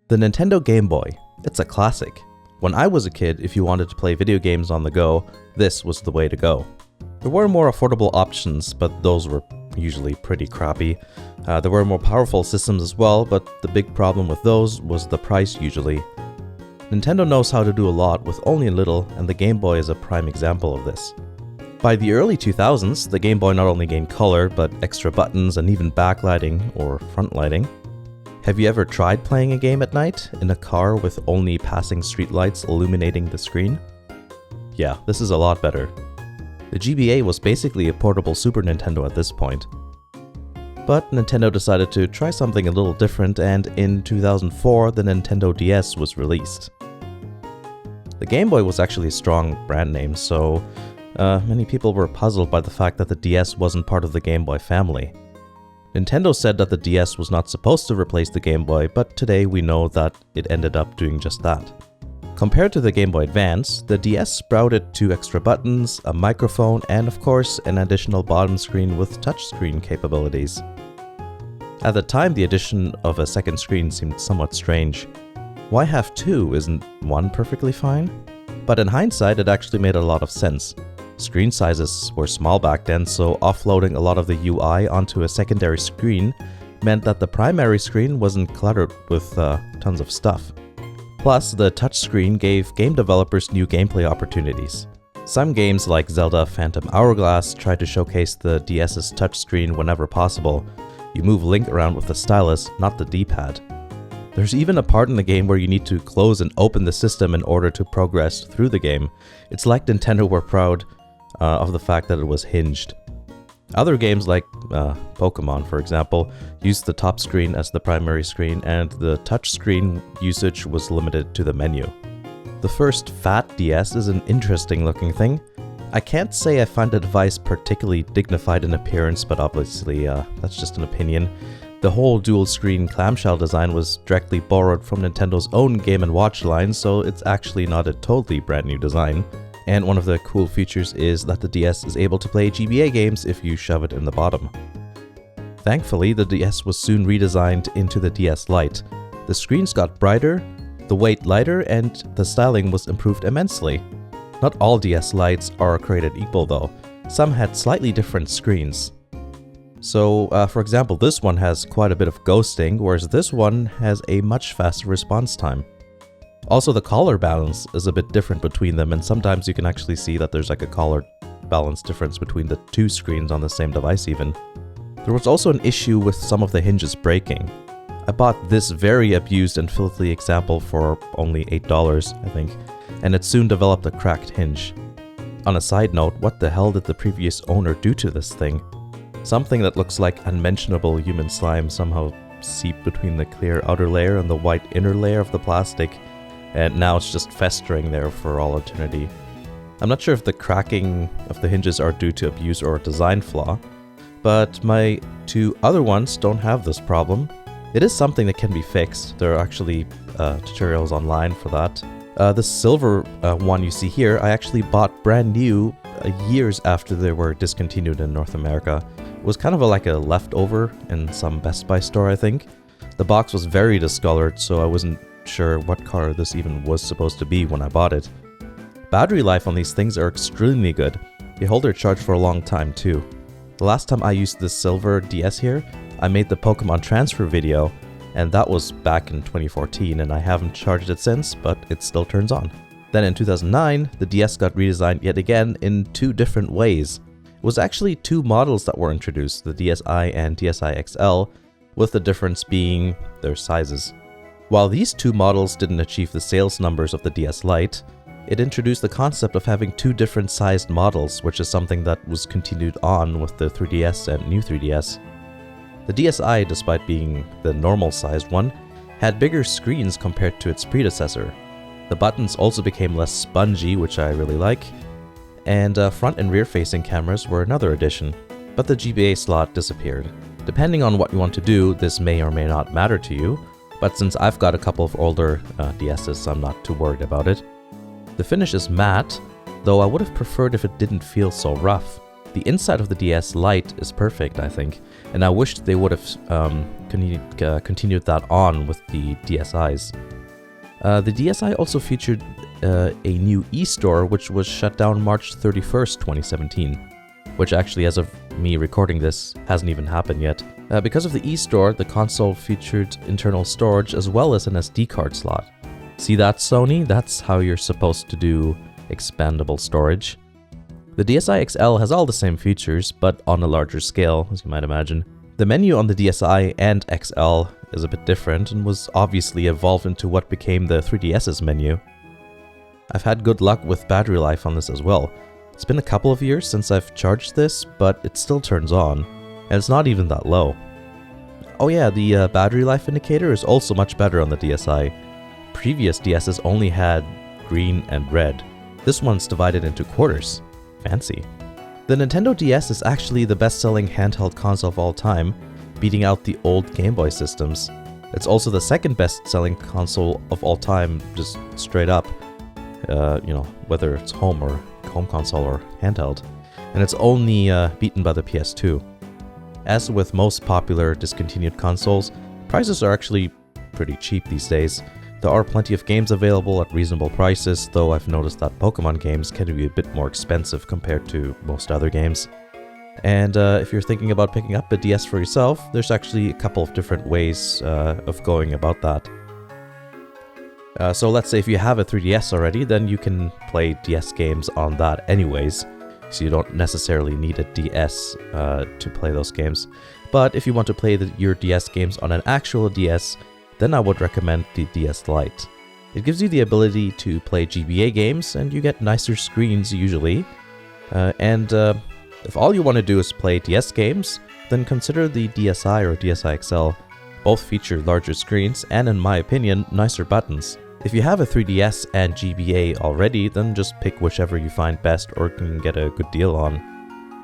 The Nintendo Game Boy. It's a classic. When I was a kid, if you wanted to play video games on the go, this was the way to go. There were more affordable options, but those were usually pretty crappy. There were more powerful systems as well, but the big problem with those was the price usually. Nintendo knows how to do a lot with only a little, and the Game Boy is a prime example of this. By the early 2000s, the Game Boy not only gained color, but extra buttons and even backlighting or front lighting. Have you ever tried playing a game at night in a car with only passing streetlights illuminating the screen? Yeah, this is a lot better. The GBA was basically a portable Super Nintendo at this point. But Nintendo decided to try something a little different, and in 2004 the Nintendo DS was released. The Game Boy was actually a strong brand name, so many people were puzzled by the fact that the DS wasn't part of the Game Boy family. Nintendo said that the DS was not supposed to replace the Game Boy, but today we know that it ended up doing just that. Compared to the Game Boy Advance, the DS sprouted 2 extra buttons, a microphone, and of course an additional bottom screen with touchscreen capabilities. At the time, the addition of a second screen seemed somewhat strange. Why have 2? Isn't 1 perfectly fine? But in hindsight, it actually made a lot of sense. Screen sizes were small back then, so offloading a lot of the UI onto a secondary screen meant that the primary screen wasn't cluttered with tons of stuff. Plus, the touchscreen gave game developers new gameplay opportunities. Some games like Zelda Phantom Hourglass tried to showcase the DS's touchscreen whenever possible. You move Link around with the stylus, not the D-pad. There's even a part in the game where you need to close and open the system in order to progress through the game. It's like Nintendo were proud of the fact that it was hinged. Other games like Pokemon, for example, used the top screen as the primary screen, and the touchscreen usage was limited to the menu. The first Fat DS is an interesting looking thing. I can't say I find the device particularly dignified in appearance, but obviously that's just an opinion. The whole dual screen clamshell design was directly borrowed from Nintendo's own Game & Watch line, so it's actually not a totally brand new design. And one of the cool features is that the DS is able to play GBA games if you shove it in the bottom. Thankfully, the DS was soon redesigned into the DS Lite. The screens got brighter, the weight lighter, and the styling was improved immensely. Not all DS Lites are created equal though. Some had slightly different screens. So, for example, this one has quite a bit of ghosting, whereas this one has a much faster response time. Also, the color balance is a bit different between them, and sometimes you can actually see that there's like a color balance difference between the 2 screens on the same device even. There was also an issue with some of the hinges breaking. I bought this very abused and filthy example for only $8, I think, and it soon developed a cracked hinge. On a side note, what the hell did the previous owner do to this thing? Something that looks like unmentionable human slime somehow seeped between the clear outer layer and the white inner layer of the plastic, and now it's just festering there for all eternity. I'm not sure if the cracking of the hinges are due to abuse or a design flaw, but my 2 other ones don't have this problem. It is something that can be fixed. There are actually tutorials online for that. The silver one you see here, I actually bought brand new years after they were discontinued in North America. It was kind of like a leftover in some Best Buy store, I think. The box was very discolored, so I wasn't sure what color this even was supposed to be when I bought it. Battery life on these things are extremely good. They hold their charge for a long time too. The last time I used this silver DS here, I made the Pokemon transfer video, and that was back in 2014, and I haven't charged it since, but it still turns on. Then in 2009, the DS got redesigned yet again in 2 different ways. It was actually 2 models that were introduced, the DSi and Dsi Xl, with the difference being their sizes. While these 2 models didn't achieve the sales numbers of the DS Lite, it introduced the concept of having 2 different sized models, which is something that was continued on with the 3DS and new 3DS. The DSi, despite being the normal sized one, had bigger screens compared to its predecessor. The buttons also became less spongy, which I really like, and front and rear facing cameras were another addition, but the GBA slot disappeared. Depending on what you want to do, this may or may not matter to you, but since I've got a couple of older DSs, I'm not too worried about it. The finish is matte, though I would have preferred if it didn't feel so rough. The inside of the DS Lite is perfect, I think. and I wished they would have continued that on with the DSIs. The DSi also featured a new e-store, which was shut down March 31st, 2017, which actually, as of me recording this, hasn't even happened yet. Because of the e-store, the console featured internal storage as well as an SD card slot. See that, Sony? That's how you're supposed to do expandable storage. The Dsi Xl has all the same features, but on a larger scale, as you might imagine. The menu on the DSi and XL is a bit different and was obviously evolved into what became the 3DS's menu. I've had good luck with battery life on this as well. It's been a couple of years since I've charged this, but it still turns on, and it's not even that low. Oh yeah, the battery life indicator is also much better on the DSi. Previous DSs only had green and red. This one's divided into quarters. Fancy. The Nintendo DS is actually the best-selling handheld console of all time, beating out the old Game Boy systems. It's also the second best-selling console of all time, just straight up. Whether it's home console or handheld. And it's only beaten by the PS2. As with most popular discontinued consoles, prices are actually pretty cheap these days. There are plenty of games available at reasonable prices, though I've noticed that Pokemon games can be a bit more expensive compared to most other games. And if you're thinking about picking up a DS for yourself, there's actually a couple of different ways of going about that. So let's say if you have a 3DS already, then you can play DS games on that anyways, so you don't necessarily need a DS to play those games. But if you want to play your DS games on an actual DS, then I would recommend the DS Lite. It gives you the ability to play GBA games, and you get nicer screens usually. If all you want to do is play DS games, then consider the DSi or Dsi Xl. Both feature larger screens and, in my opinion, nicer buttons. If you have a 3DS and GBA already, then just pick whichever you find best or can get a good deal on.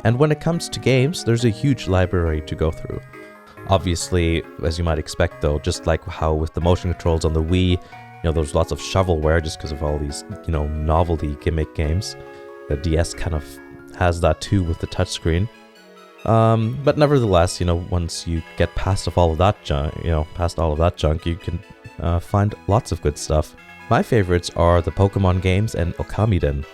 And when it comes to games, there's a huge library to go through. Obviously, as you might expect though, just like how with the motion controls on the Wii, there's lots of shovelware just because of all these, novelty gimmick games. The DS kind of has that too with the touchscreen. But nevertheless, once you get past all of that junk, you can find lots of good stuff. My favorites are the Pokemon games and Okamiden.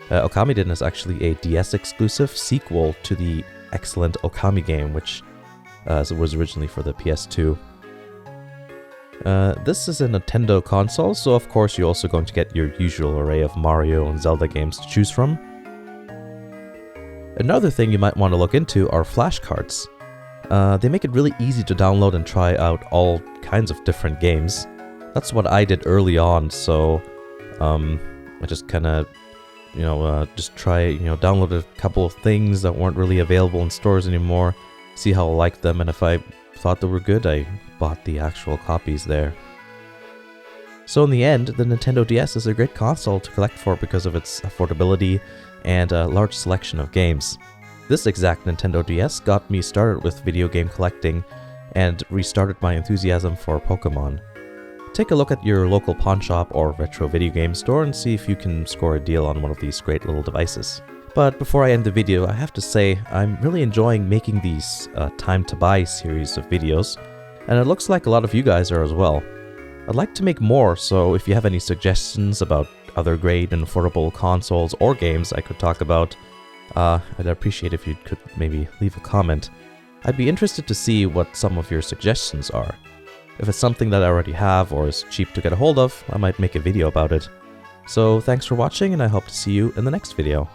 Okamiden is actually a DS exclusive sequel to the excellent Okami game, which was originally for the PS2. This is a Nintendo console, so of course you're also going to get your usual array of Mario and Zelda games to choose from. Another thing you might want to look into are flashcards. They make it really easy to download and try out all kinds of different games. That's what I did early on, so I just kind of, downloaded a couple of things that weren't really available in stores anymore, see how I liked them, and if I thought they were good, I bought the actual copies there. So in the end, the Nintendo DS is a great console to collect for because of its affordability and a large selection of games. This exact Nintendo DS got me started with video game collecting and restarted my enthusiasm for Pokemon. Take a look at your local pawn shop or retro video game store and see if you can score a deal on one of these great little devices. But before I end the video, I have to say I'm really enjoying making these time to buy series of videos, and it looks like a lot of you guys are as well. I'd like to make more, so if you have any suggestions about other great and affordable consoles or games I could talk about, I'd appreciate if you could maybe leave a comment. I'd be interested to see what some of your suggestions are. If it's something that I already have or is cheap to get a hold of, I might make a video about it. So thanks for watching, and I hope to see you in the next video.